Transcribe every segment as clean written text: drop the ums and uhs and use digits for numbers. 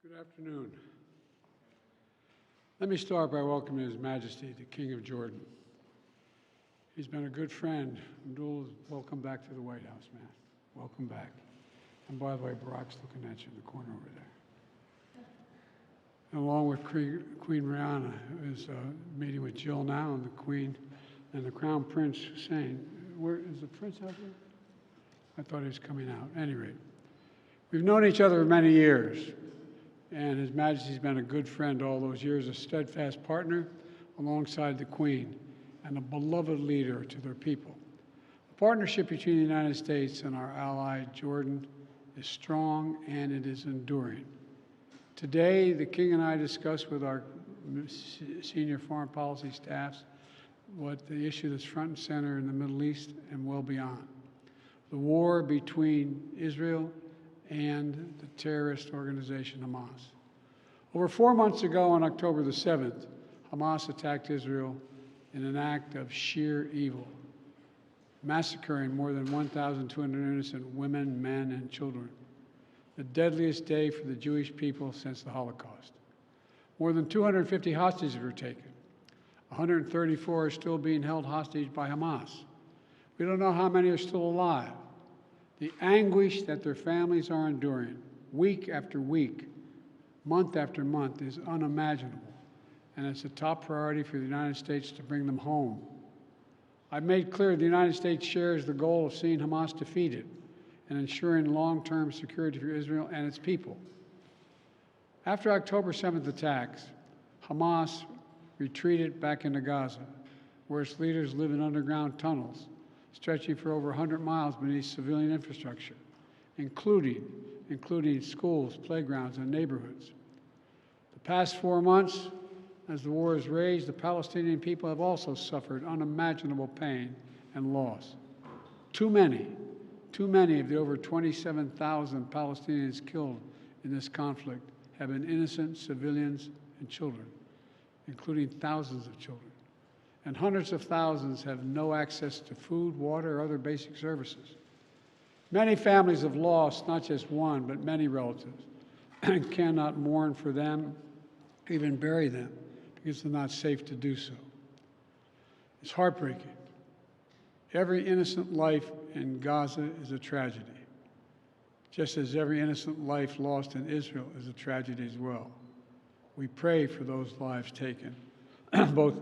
Good afternoon. Let me start by welcoming His Majesty, the King of Jordan. He's been a good friend. Abdullah, welcome back to the White House, man. Welcome back. And by the way, Barack's looking at you in the corner over there. And along with Queen Rihanna, who is meeting with Jill now, and the Queen and the Crown Prince Hussein. Where is the Prince out there? I thought he was coming out. At any rate, we've known each other for many years. And His Majesty's been a good friend all those years, a steadfast partner alongside the Queen, and a beloved leader to their people. The partnership between the United States and our ally, Jordan, is strong and it is enduring. Today, the King and I discussed with our senior foreign policy staffs what the issue that's front and center in the Middle East and well beyond. The war between Israel and the terrorist organization Hamas. Over 4 months ago, on October the 7th, Hamas attacked Israel in an act of sheer evil, massacring more than 1,200 innocent women, men, and children, the deadliest day for the Jewish people since the Holocaust. More than 250 hostages were taken. 134 are still being held hostage by Hamas. We don't know how many are still alive. The anguish that their families are enduring week after week, month after month, is unimaginable, and it's a top priority for the United States to bring them home. I've made clear the United States shares the goal of seeing Hamas defeated and ensuring long-term security for Israel and its people. After October 7th attacks, Hamas retreated back into Gaza, where its leaders live in underground tunnels stretching for over 100 miles beneath civilian infrastructure, including schools, playgrounds, and neighborhoods. The past 4 months, as the war has raged, the Palestinian people have also suffered unimaginable pain and loss. Too many of the over 27,000 Palestinians killed in this conflict have been innocent civilians and children, including thousands of children. And hundreds of thousands have no access to food, water, or other basic services. Many families have lost not just one, but many relatives, and cannot mourn for them, even bury them, because it's not safe to do so. It's heartbreaking. Every innocent life in Gaza is a tragedy, just as every innocent life lost in Israel is a tragedy as well. We pray for those lives taken, both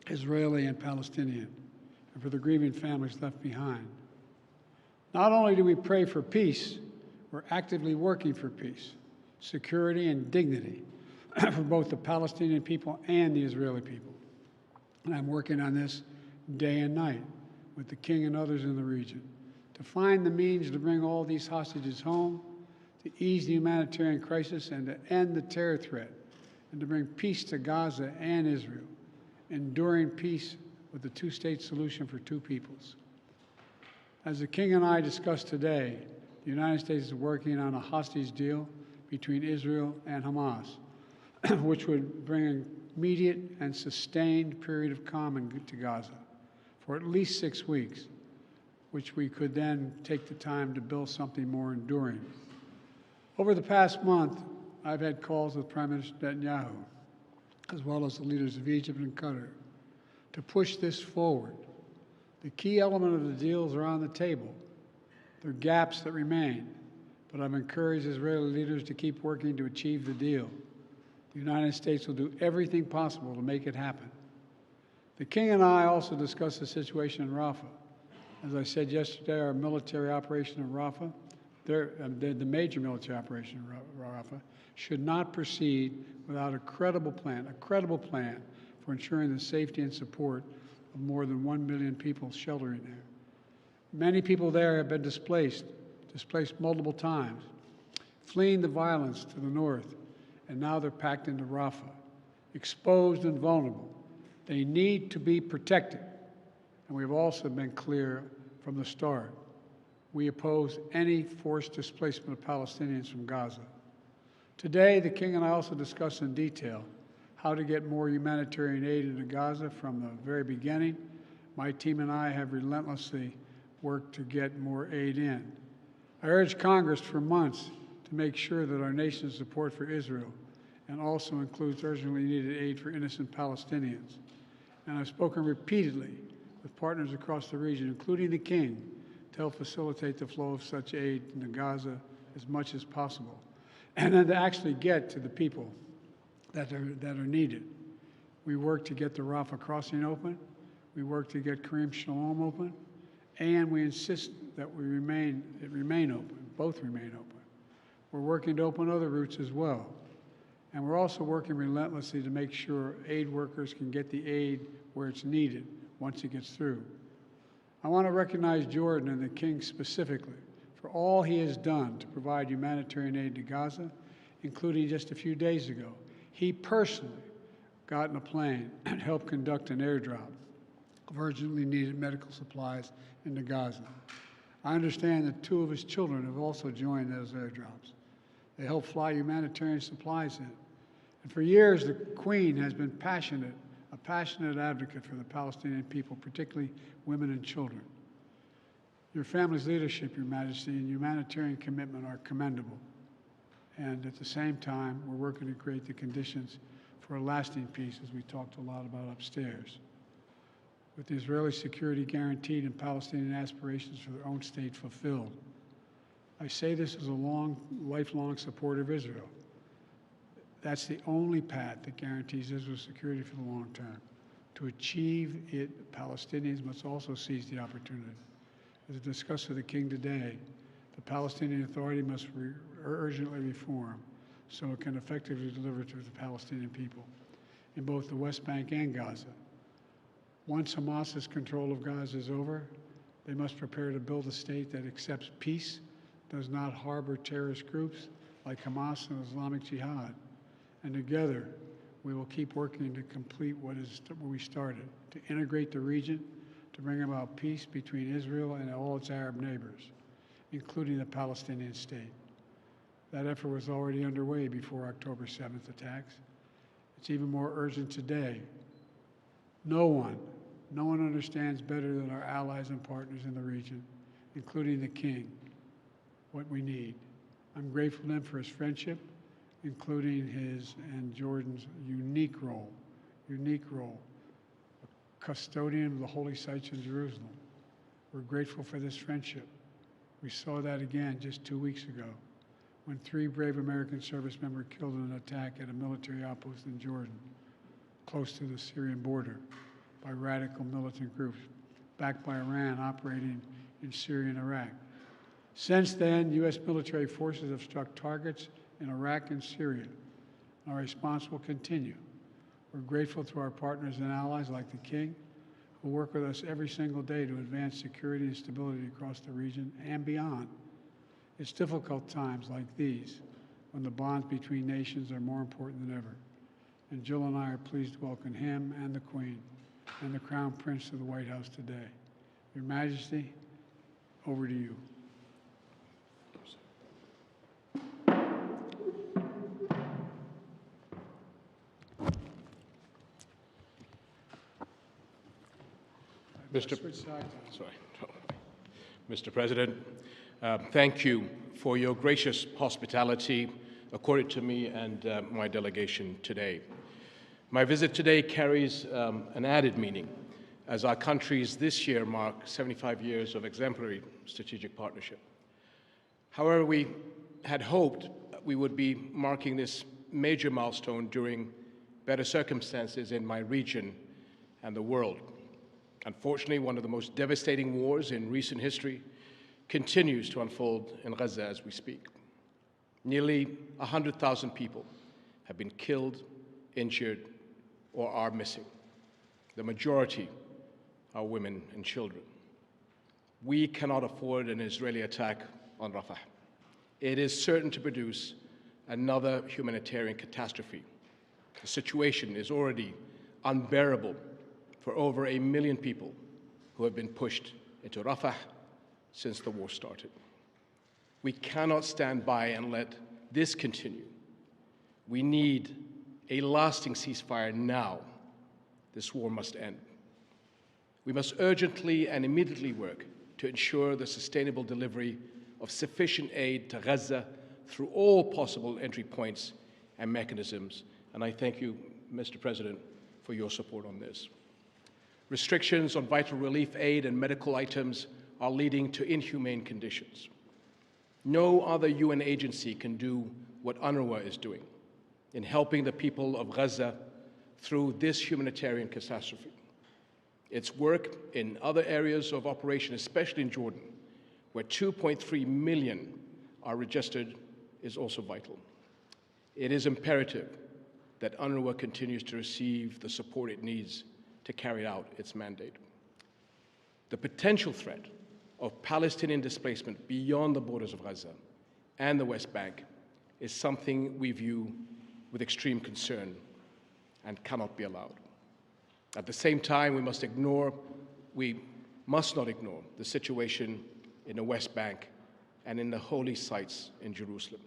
Israeli and Palestinian, and for the grieving families left behind. Not only do we pray for peace, we're actively working for peace, security, and dignity for both the Palestinian people and the Israeli people. And I'm working on this day and night with the King and others in the region to find the means to bring all these hostages home, to ease the humanitarian crisis, and to end the terror threat, and to bring peace to Gaza and Israel, enduring peace with the two-state solution for two peoples. As the King and I discussed today, the United States is working on a hostage deal between Israel and Hamas, which would bring an immediate and sustained period of calm to Gaza for at least 6 weeks, which we could then take the time to build something more enduring. Over the past month, I've had calls with Prime Minister Netanyahu, as well as the leaders of Egypt and Qatar, to push this forward. The key element of the deals are on the table. There are gaps that remain, but I've encouraged Israeli leaders to keep working to achieve the deal. The United States will do everything possible to make it happen. The King and I also discussed the situation in Rafah. As I said yesterday, our military operation in Rafah, the major military operation in Rafah, should not proceed without a credible plan for ensuring the safety and support of more than 1 million people sheltering there. Many people there have been displaced multiple times, fleeing the violence to the north, and now they're packed into Rafah, exposed and vulnerable. They need to be protected, and we've also been clear from the start. We oppose any forced displacement of Palestinians from Gaza. Today, the King and I also discussed in detail how to get more humanitarian aid into Gaza from the very beginning. My team and I have relentlessly worked to get more aid in. I urged Congress for months to to make sure that our nation's support for Israel and also includes urgently needed aid for innocent Palestinians. And I've spoken repeatedly with partners across the region, including the King, to help facilitate the flow of such aid into Gaza as much as possible, and then to actually get to the people that are needed. We work to get the Rafah crossing open, we work to get Karim Shalom open, and we insist that it remain open, both remain open. We're working to open other routes as well. And we're also working relentlessly to make sure aid workers can get the aid where it's needed once it gets through. I want to recognize Jordan and the King specifically for all he has done to provide humanitarian aid to Gaza, including just a few days ago. He personally got in a plane and helped conduct an airdrop of urgently needed medical supplies into Gaza. I understand that 2 of his children have also joined those airdrops. They help fly humanitarian supplies in. And for years, the Queen has been a passionate advocate for the Palestinian people, particularly women and children. Your family's leadership, Your Majesty, and humanitarian commitment are commendable. And at the same time, we're working to create the conditions for a lasting peace, as we talked a lot about upstairs. With the Israeli security guaranteed and Palestinian aspirations for their own state fulfilled. I say this as a lifelong supporter of Israel. That's the only path that guarantees Israel's security for the long term. To achieve it, Palestinians must also seize the opportunity. As discussed with the King today, the Palestinian Authority must urgently reform so it can effectively deliver to the Palestinian people in both the West Bank and Gaza. Once Hamas's control of Gaza is over, they must prepare to build a state that accepts peace, does not harbor terrorist groups like Hamas and Islamic Jihad. And together, we will keep working to complete what we started, to integrate the region, to bring about peace between Israel and all its Arab neighbors, including the Palestinian state. That effort was already underway before October 7th attacks. It's even more urgent today. No one understands better than our allies and partners in the region, including the King, what we need. I'm grateful to him for his friendship, including his and Jordan's unique role, a custodian of the holy sites in Jerusalem. We're grateful for this friendship. We saw that again just 2 weeks ago when 3 brave American service members killed in an attack at a military outpost in Jordan, close to the Syrian border, by radical militant groups backed by Iran operating in Syria and Iraq. Since then, U.S. military forces have struck targets in Iraq and Syria. Our response will continue. We're grateful to our partners and allies like the King, who work with us every single day to advance security and stability across the region and beyond. It's difficult times like these when the bonds between nations are more important than ever. And Jill and I are pleased to welcome him and the Queen and the Crown Prince to the White House today. Your Majesty, over to you. Mr. President, thank you for your gracious hospitality accorded to me and my delegation today. My visit today carries an added meaning as our countries this year mark 75 years of exemplary strategic partnership. However, we had hoped we would be marking this major milestone during better circumstances in my region and the world. Unfortunately, one of the most devastating wars in recent history continues to unfold in Gaza as we speak. Nearly 100,000 people have been killed, injured, or are missing. The majority are women and children. We cannot afford an Israeli attack on Rafah. It is certain to produce another humanitarian catastrophe. The situation is already unbearable for over 1 million people who have been pushed into Rafah since the war started. We cannot stand by and let this continue. We need a lasting ceasefire now. This war must end. We must urgently and immediately work to ensure the sustainable delivery of sufficient aid to Gaza through all possible entry points and mechanisms. And I thank you, Mr. President, for your support on this. Restrictions on vital relief aid and medical items are leading to inhumane conditions. No other UN agency can do what UNRWA is doing in helping the people of Gaza through this humanitarian catastrophe. Its work in other areas of operation, especially in Jordan, where 2.3 million are registered, is also vital. It is imperative that UNRWA continues to receive the support it needs to carry out its mandate. The potential threat of Palestinian displacement beyond the borders of Gaza and the West Bank is something we view with extreme concern and cannot be allowed. At the same time, we must not ignore the situation in the West Bank and in the holy sites in Jerusalem.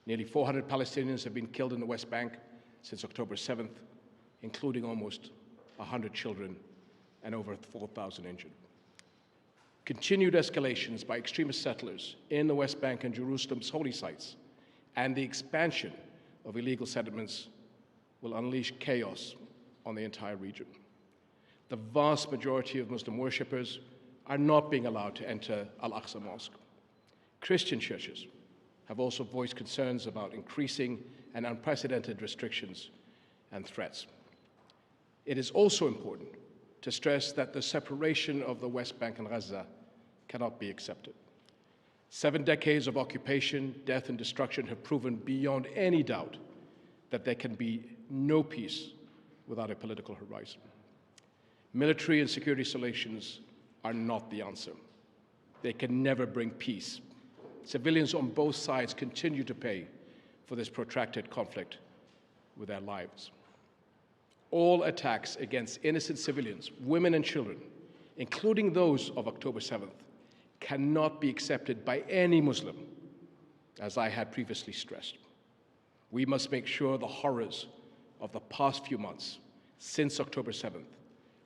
Nearly 400 Palestinians have been killed in the West Bank since October 7th, including almost 100 children and over 4,000 injured. Continued escalations by extremist settlers in the West Bank and Jerusalem's holy sites and the expansion of illegal settlements will unleash chaos on the entire region. The vast majority of Muslim worshippers are not being allowed to enter Al-Aqsa Mosque. Christian churches have also voiced concerns about increasing and unprecedented restrictions and threats. It is also important to stress that the separation of the West Bank and Gaza cannot be accepted. 7 decades of occupation, death, and destruction have proven beyond any doubt that there can be no peace without a political horizon. Military and security solutions are not the answer. They can never bring peace. Civilians on both sides continue to pay for this protracted conflict with their lives. All attacks against innocent civilians, women and children, including those of October 7th, cannot be accepted by any Muslim, as I had previously stressed. We must make sure the horrors of the past few months since October 7th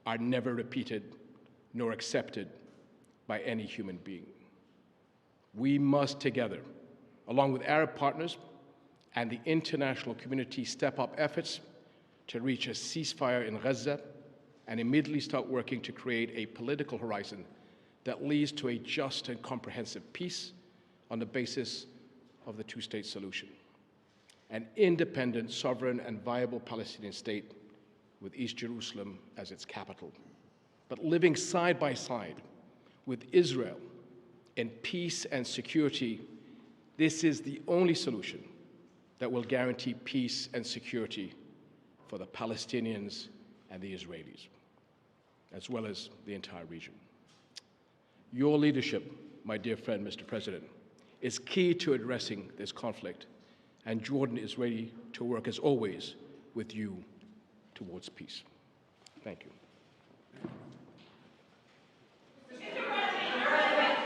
are never repeated nor accepted by any human being. We must together, along with Arab partners and the international community, step up efforts to reach a ceasefire in Gaza and immediately start working to create a political horizon that leads to a just and comprehensive peace on the basis of the two-state solution. An independent, sovereign, and viable Palestinian state with East Jerusalem as its capital, but living side by side with Israel in peace and security. This is the only solution that will guarantee peace and security for the Palestinians and the Israelis, as well as the entire region. Your leadership, my dear friend, Mr. President, is key to addressing this conflict, and Jordan is ready to work, as always, with you towards peace. Thank you.